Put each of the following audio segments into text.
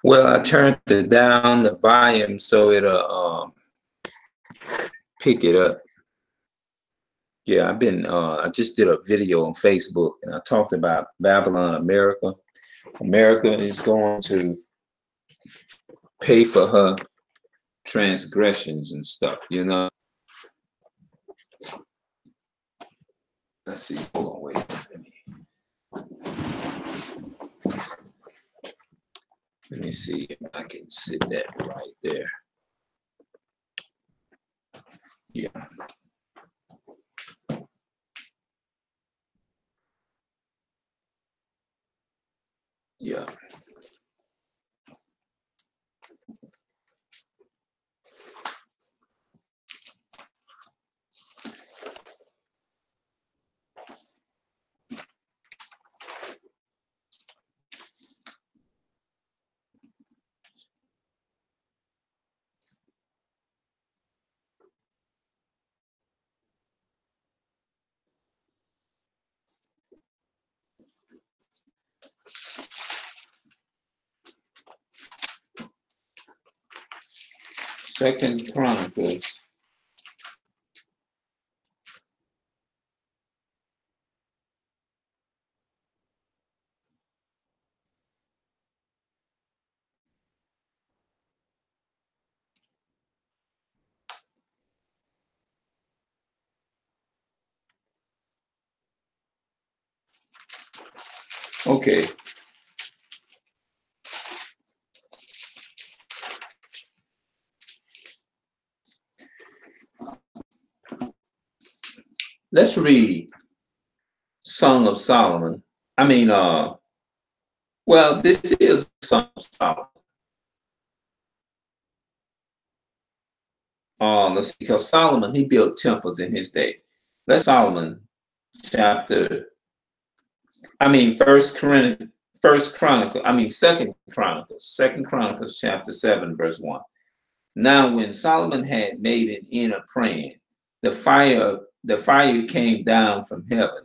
Well, I turned it down the volume so it'll pick it up. Yeah, I just did a video on Facebook and I talked about Babylon, America. America is going to pay for her transgressions and stuff, you know. Let's see. Hold on, wait. Let me see if I can sit that right there. Yeah. Yeah. Second Chronicles. Okay. Let's read Song of Solomon. I mean, well, this is Song of Solomon. Let's see, because Solomon, he built temples in his day. Let's Solomon chapter, Second Chronicles chapter 7, verse 1. Now, when Solomon had made an end of praying, the fire came down from heaven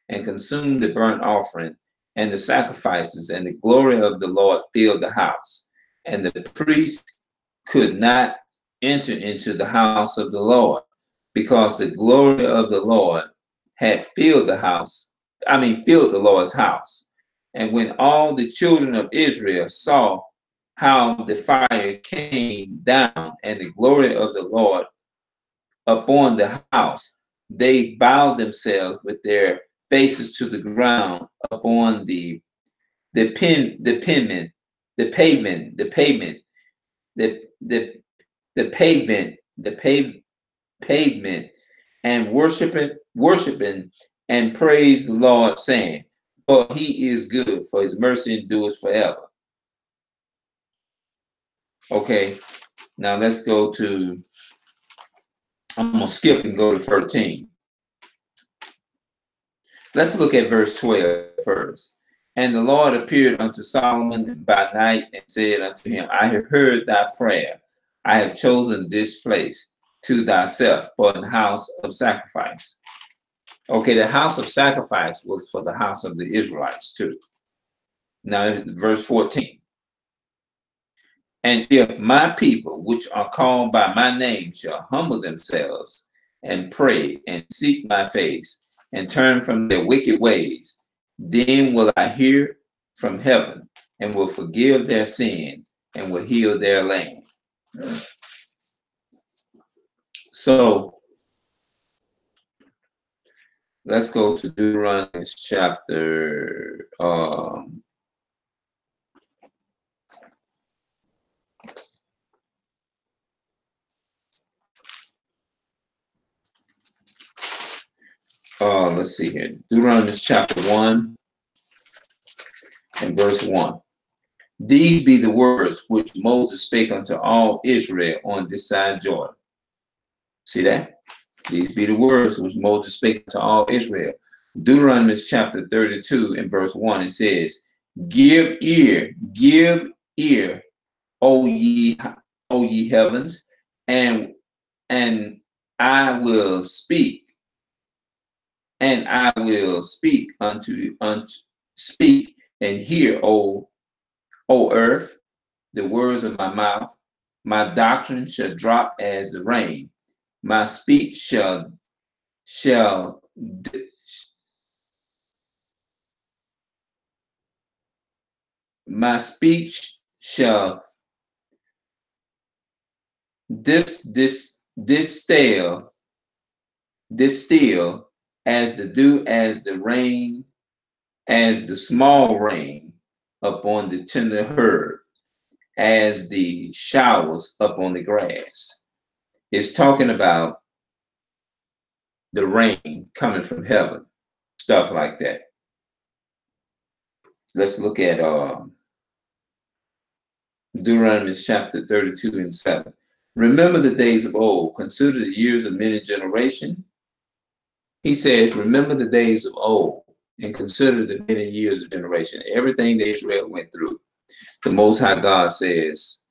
and consumed the burnt offering and the sacrifices, and the glory of the Lord filled the house. And the priest could not enter into the house of the Lord because the glory of the Lord had filled filled the Lord's house. And when all the children of Israel saw how the fire came down and the glory of the Lord upon the house, they bowed themselves with their faces to the ground upon the pavement, and worshiping and praise the Lord, saying, "For he is good, for his mercy endures forever." Okay, now let's go to, I'm going to skip and go to 13. Let's look at verse 12 first. And the Lord appeared unto Solomon by night and said unto him, I have heard thy prayer. I have chosen this place to thyself for an house of sacrifice. Okay, the house of sacrifice was for the house of the Israelites too. Now, verse 14. And if my people, which are called by my name, shall humble themselves and pray and seek my face and turn from their wicked ways, then will I hear from heaven and will forgive their sins and will heal their land. So let's go to Deuteronomy chapter let's see here. Deuteronomy chapter 1 and verse 1. These be the words which Moses spake unto all Israel on this side Jordan. See that? These be the words which Moses spake to all Israel. Deuteronomy chapter 32 and verse 1, it says, give ear, O ye heavens, and I will speak, speak and hear, O earth, the words of my mouth. My doctrine shall drop as the rain. My speech shall my speech shall distill as the dew, as the rain, as the small rain upon the tender herb, as the showers upon the grass. It's talking about the rain coming from heaven, stuff like that. Let's look at Deuteronomy chapter 32 and 7. Remember the days of old, consider the years of many generations. He says, remember the days of old and consider the many years of generation. Everything that Israel went through, the Most High God says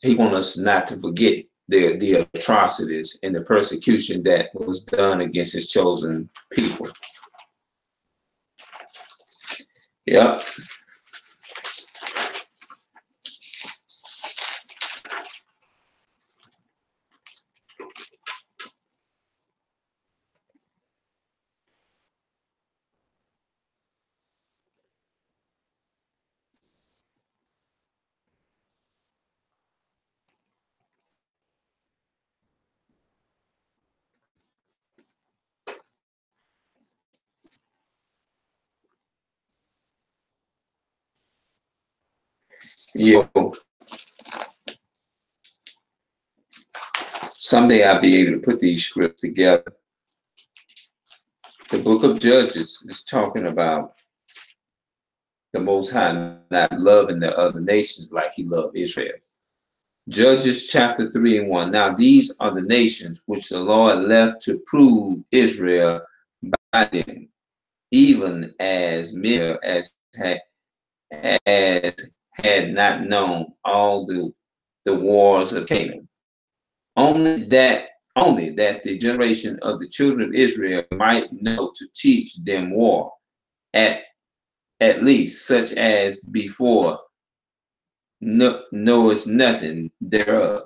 he wants us not to forget the atrocities and the persecution that was done against his chosen people. Yep. Yo, someday I'll be able to put these scripts together. The book of Judges is talking about the Most High not loving the other nations like he loved Israel. Judges chapter 3 and 1. Now these are the nations which the Lord left to prove Israel by them, even as many as had not known all the wars of Canaan. Only that the generation of the children of Israel might know to teach them war, at least such as before knowest nothing thereof.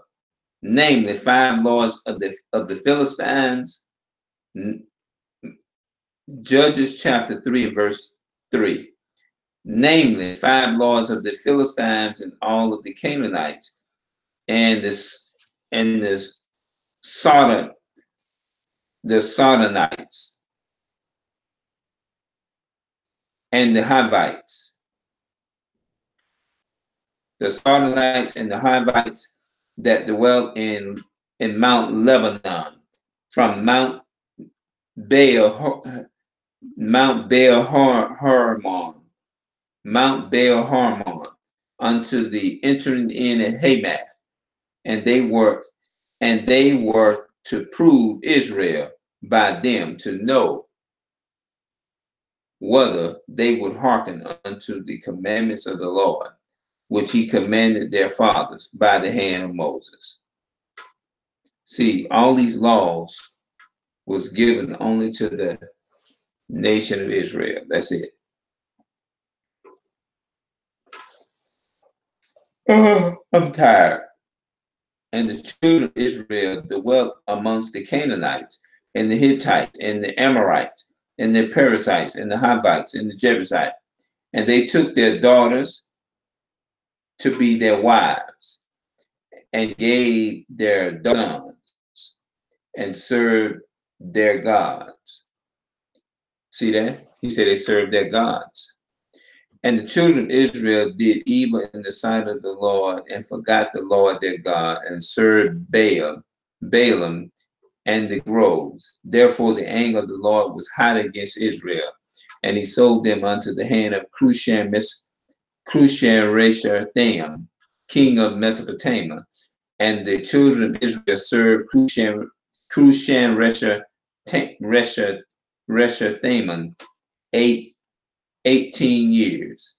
Namely, 5 lords of the Philistines. Judges chapter 3 verse 3. Namely, 5 lords of the Philistines and all of the Canaanites, and the Sodomites, and the Hivites. The Sodomites and the Hivites that dwelt in Mount Lebanon, from Mount Baal Hermon unto the entering in at Hamath, and they were to prove Israel by them, to know whether they would hearken unto the commandments of the Lord, which he commanded their fathers by the hand of Moses. See, all these laws was given only to the nation of Israel. That's it. I'm tired. And the children of Israel dwelt amongst the Canaanites, and the Hittites, and the Amorites, and the Perizzites, and the Hivites, and the Jebusites. And they took their daughters to be their wives, and gave their sons, and served their gods. See that? He said they served their gods. And the children of Israel did evil in the sight of the Lord, and forgot the Lord their God, and served Balaam, and the groves. Therefore the anger of the Lord was hot against Israel, and he sold them unto the hand of Cushan-Rishathaim, king of Mesopotamia. And the children of Israel served Cushan-Rishathaim 18 years.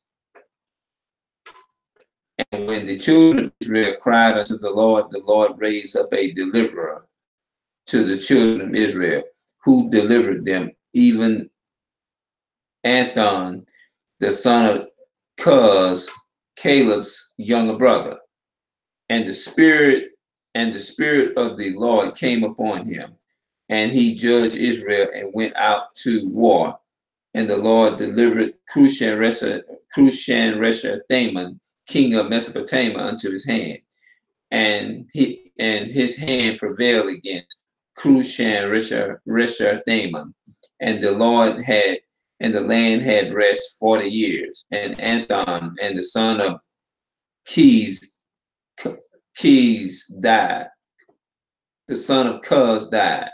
And when the children of Israel cried unto the Lord raised up a deliverer to the children of Israel, who delivered them, even Anthon, the son of Cuz, Caleb's younger brother. And the spirit of the Lord came upon him, and he judged Israel and went out to war. And the Lord delivered Cushan-Rishathaim, king of Mesopotamia, unto his hand. And his hand prevailed against Cushan-Rishathaim. And the land had rest 40 years. And Anthon and the son of Keys died. The son of Cuz died.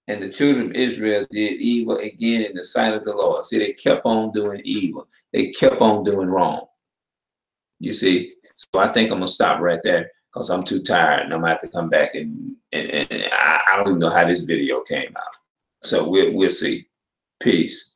And the children of Israel did evil again in the sight of the Lord. See, they kept on doing evil. They kept on doing wrong. You see, so I think I'm gonna stop right there because I'm too tired and I'm gonna have to come back and I don't even know how this video came out. So we'll see. Peace.